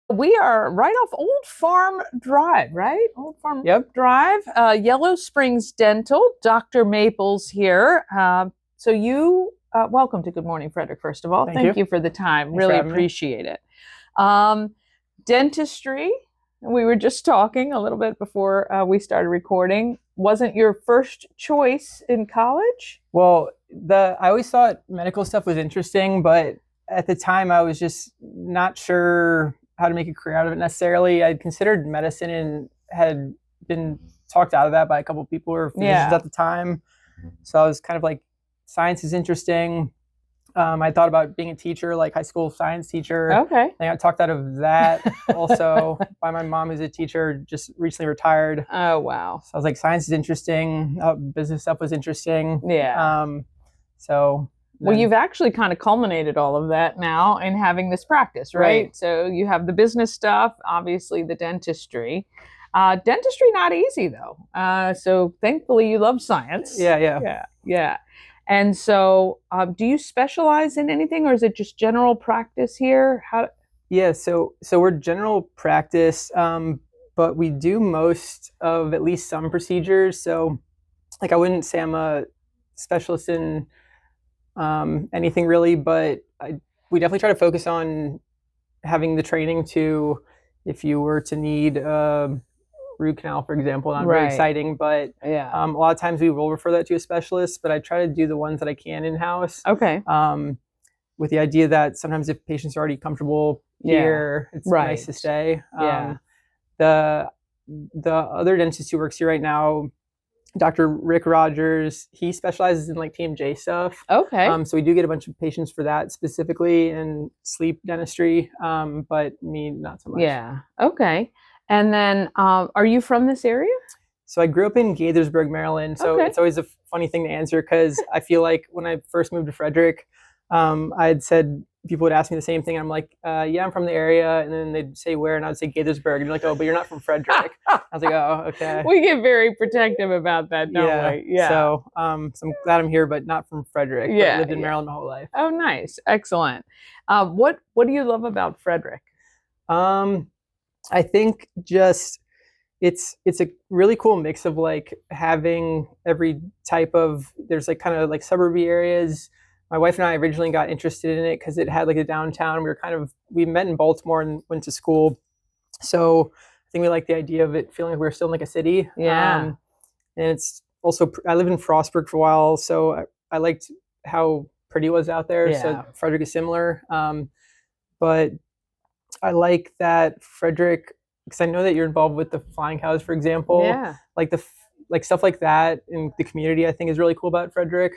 We are right off Old Farm Drive, right? Old Farm Yep. Drive, Yellow Springs Dental. Dr. Maples here. Welcome to Good Morning, Frederick, first of all. Thank Thank you. you for the time. Thanks for Really having me. appreciate it. Um, Dentistry, we were just talking a little bit before we started recording. Wasn't your first choice in college? Well, I always thought medical stuff was interesting, but at the time I was just not sure how to make a career out of it necessarily. I considered medicine and had been talked out of that by a couple of people who were physicians Yeah. at the time. So I was kind of like, science is interesting. I thought about being a teacher, like high school science teacher. Okay. I got talked out of that also by my mom, who's a teacher, just recently retired. Oh, wow. So I was like, science is interesting. Business stuff was interesting. Yeah. So Well, then, you've actually kind of culminated all of that now in having this practice, right? right. So you have the business stuff, obviously the dentistry. Dentistry not easy though. So thankfully you love science. Yeah, yeah. Yeah, yeah. And so, do you specialize in anything, or is it just general practice here? How? Yeah, so we're general practice, but we do most of at least some procedures. So like I wouldn't say I'm a specialist in anything really, but we definitely try to focus on having the training to, if you were to need a root canal, for example, not very Right. exciting, but Yeah. a lot of times we will refer that to a specialist, but I try to do the ones that I can in-house, Okay. with the idea that sometimes if patients are already comfortable Yeah. here, it's nice Right. to stay. Yeah. The the other dentist who works here right now, Dr. Rick Rogers, he specializes in like TMJ stuff. Okay. So we do get a bunch of patients for that specifically in sleep dentistry, but me not so much. Yeah. Okay. And then, are you from this area? So I grew up in Gaithersburg, Maryland. So Okay. it's always a funny thing to answer because I feel like when I first moved to Frederick, I had said people would ask me the same thing. I'm like, yeah, I'm from the area, and then they'd say where, and I'd say Gaithersburg, and you're like, oh, but you're not from Frederick. I was like, oh, okay. We get very protective about that, don't Yeah. we? Yeah. So I'm glad I'm here, but not from Frederick. But Yeah. lived in Yeah. Maryland my whole life. Oh, nice. Excellent. What do you love about Frederick? Um, I think just it's a really cool mix of like having every type of, there's like kind of like suburby areas. My wife and I originally got interested in it because it had like a downtown. We met in Baltimore and went to school, so I think we like the idea of it feeling like we're still in like a city. Yeah. And it's also, I lived in Frostburg for a while, so I liked how pretty it was out there. Yeah. So Frederick is similar, but I like that Frederick, because I know that you're involved with the flying cows, for example. Yeah. Like like stuff like that in the community, I think is really cool about Frederick.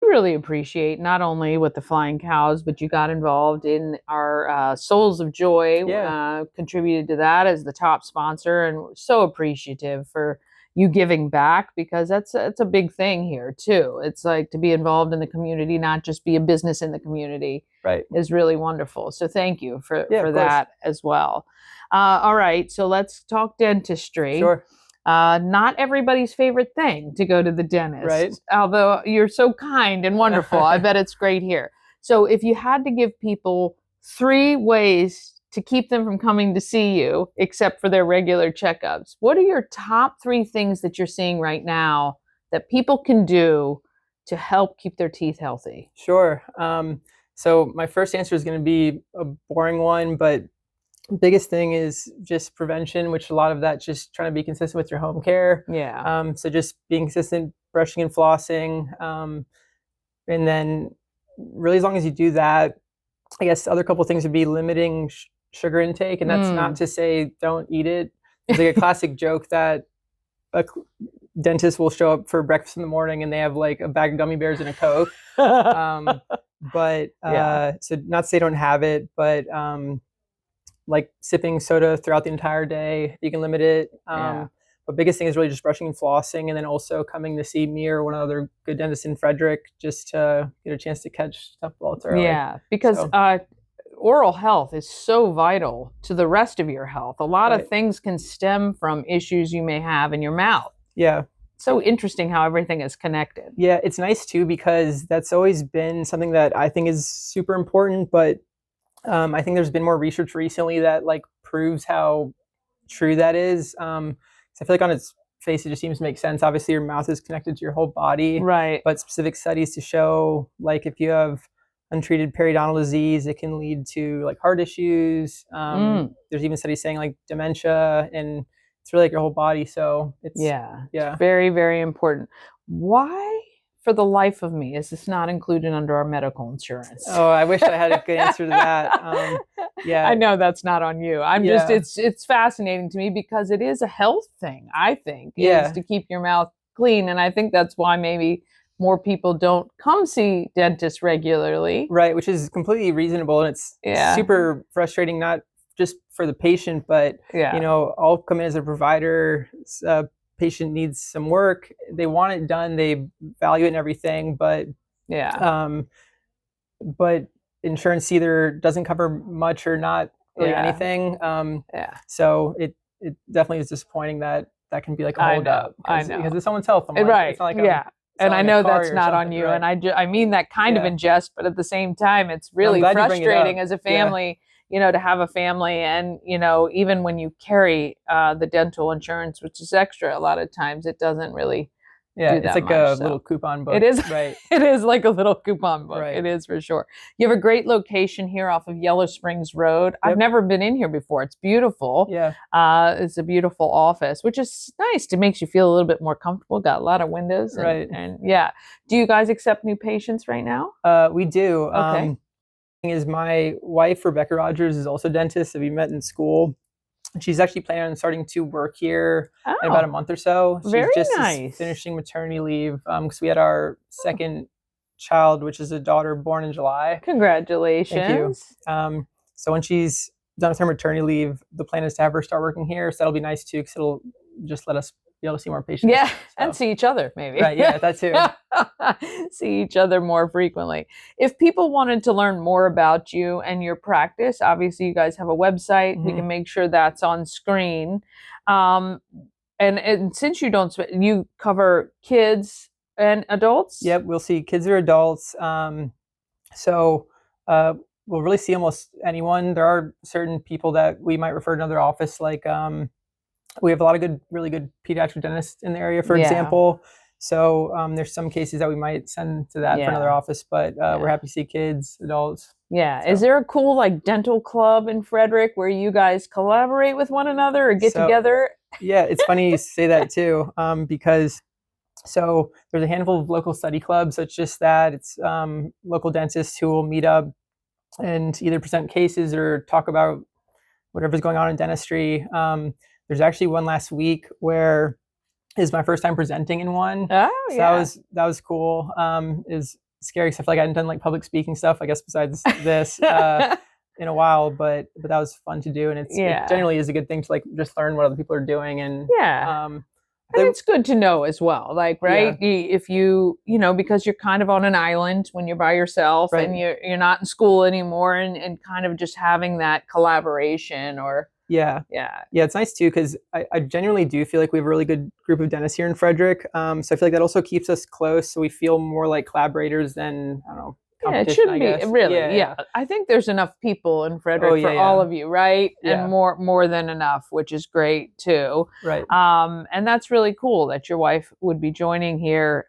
Really appreciate not only with the flying cows, but you got involved in our Souls of Joy, Yeah, contributed to that as the top sponsor, and we're so appreciative for you giving back because that's a big thing here too. It's like to be involved in the community, not just be a business in the community, right. is really wonderful. So thank you for Yeah, of course. that as well. All right, so let's talk dentistry. Sure. Not everybody's favorite thing to go to the dentist, Right. although you're so kind and wonderful. I bet it's great here. So, if you had to give people 3 ways to keep them from coming to see you, except for their regular checkups, what are your top 3 things that you're seeing right now that people can do to help keep their teeth healthy? Sure. So my first answer is going to be a boring one, but biggest thing is just prevention, which a lot of that just trying to be consistent with your home care. Yeah. So just being consistent, brushing and flossing, and then really as long as you do that, I guess the other couple of things would be limiting sugar intake, and that's not to say don't eat it. It's like a classic joke that a dentist will show up for breakfast in the morning and they have like a bag of gummy bears and a Coke. But Yeah. so not to say don't have it, but like sipping soda throughout the entire day, you can limit it. Yeah. But biggest thing is really just brushing and flossing, and then also coming to see me or one other good dentist in Frederick just to get a chance to catch stuff while it's early. Yeah, because So, oral health is so vital to the rest of your health. A lot of right. things can stem from issues you may have in your mouth. Yeah. So interesting how everything is connected. Yeah, it's nice too because that's always been something that I think is super important, but I think there's been more research recently that like proves how true that is. So I feel like on its face, it just seems to make sense. Obviously, your mouth is connected to your whole body, Right. but specific studies to show, like, if you have untreated periodontal disease, it can lead to like heart issues. There's even studies saying like dementia, and it's really like your whole body. So it's It's very, very important. Why, for the life of me, is this not included under our medical insurance? Oh, I wish I had a good answer to that. I know that's not on you. I'm just, it's fascinating to me because it is a health thing, I think, is to keep your mouth clean. And I think that's why maybe more people don't come see dentists regularly. Right, which is completely reasonable. And it's super frustrating, not just for the patient, but, I'll come in as a provider. Patient needs some work. They want it done. They value it and everything, but insurance either doesn't cover much or not really anything. So it definitely is disappointing that can be like a hold up. I know. Because it's someone's health. I'm like, right. It's not like and I know that's not on you. Right. And I mean that kind of in jest, but at the same time, it's really frustrating as a family, to have a family. And, even when you carry the dental insurance, which is extra, a lot of times it doesn't really do it's that like much, a little coupon book. It is. Right. It is like a little coupon book. Right. It is for sure. You have a great location here off of Yellow Springs Road. I've never been in here before. It's beautiful. Yeah. It's a beautiful office, which is nice. It makes you feel a little bit more comfortable. Got a lot of windows. And do you guys accept new patients right now? We do. Okay. Is my wife, Rebecca Rogers, is also a dentist that we met in school. She's actually planning on starting to work here in about a month or so. She's just finishing maternity leave because we had our second child, which is a daughter born in July. Congratulations. Thank you. So when she's done with her maternity leave, the plan is to have her start working here. So that'll be nice too, because it'll just let us be able to see more patients. Yeah, and see each other maybe. Right, yeah, that too. See each other more frequently. If people wanted to learn more about you and your practice, obviously you guys have a website. Mm-hmm. We can make sure that's on screen. And since you you cover kids and adults? Yep, we'll see kids or adults. We'll really see almost anyone. There are certain people that we might refer to another office, like we have a lot of really good pediatric dentists in the area, for example. So there's some cases that we might send to that for another office, but we're happy to see kids, adults. Yeah. So. Is there a cool like dental club in Frederick where you guys collaborate with one another or get together? Yeah, it's funny you say that too, because there's a handful of local study clubs. So it's just that it's local dentists who will meet up and either present cases or talk about whatever's going on in dentistry. There's actually one last week where is my first time presenting in one. Oh, so that was cool. It was scary because I feel like I hadn't done like public speaking stuff, I guess, besides this in a while, but that was fun to do. And it generally is a good thing to like just learn what other people are doing. And and it's good to know as well, like, right? If you because you're kind of on an island when you're by yourself and you're not in school anymore, and kind of just having that collaboration or it's nice too, because I genuinely do feel like we have a really good group of dentists here in Frederick. So I feel like that also keeps us close, so we feel more like collaborators than, I don't know, it shouldn't be really. I think there's enough people in Frederick for all of you, right? And more than enough, which is great too. Right. And that's really cool that your wife would be joining here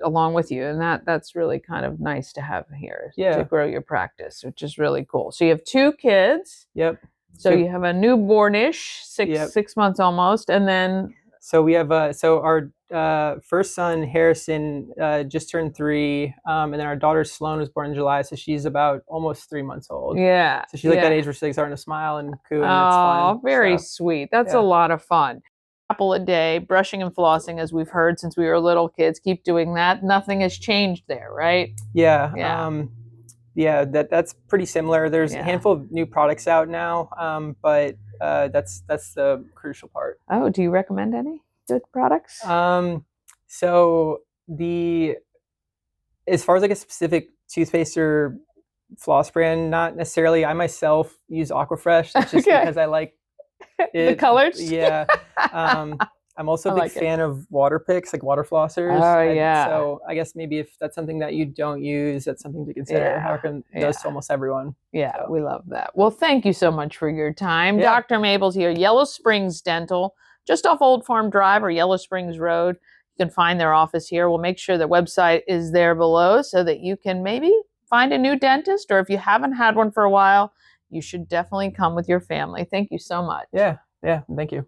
along with you, and that's really kind of nice to have here to grow your practice, which is really cool. So you have 2 kids. Yep. So you have a newbornish, 6 months almost, and then. So we have our first son Harrison just turned 3, and then our daughter Sloan was born in July, so she's about almost 3 months old. Yeah. So she's like that age where she's like starting to smile and coo, and it's fun. Very sweet. That's a lot of fun. Apple a day, brushing and flossing, as we've heard since we were little kids. Keep doing that. Nothing has changed there, right? Yeah. That's pretty similar. There's a handful of new products out now, but that's the crucial part. Oh, do you recommend any good products? So as far as like a specific toothpaste or floss brand, not necessarily. I myself use Aquafresh. That's just because I like it. The colors. Yeah. I'm also I a big like it. fan of water picks, like water flossers. Oh, yeah. So I guess maybe if that's something that you don't use, that's something to consider. I Yeah. recommend Yeah. those to almost everyone. Yeah, So we love that. Well, thank you so much for your time. yeah, Dr. Mabel's here, Yellow Springs Dental, just off Old Farm Drive or Yellow Springs Road. You can find their office here. We'll make sure the website is there below so that you can maybe find a new dentist, or if you haven't had one for a while, you should definitely come with your family. Thank you so much. yeah, yeah. Thank you.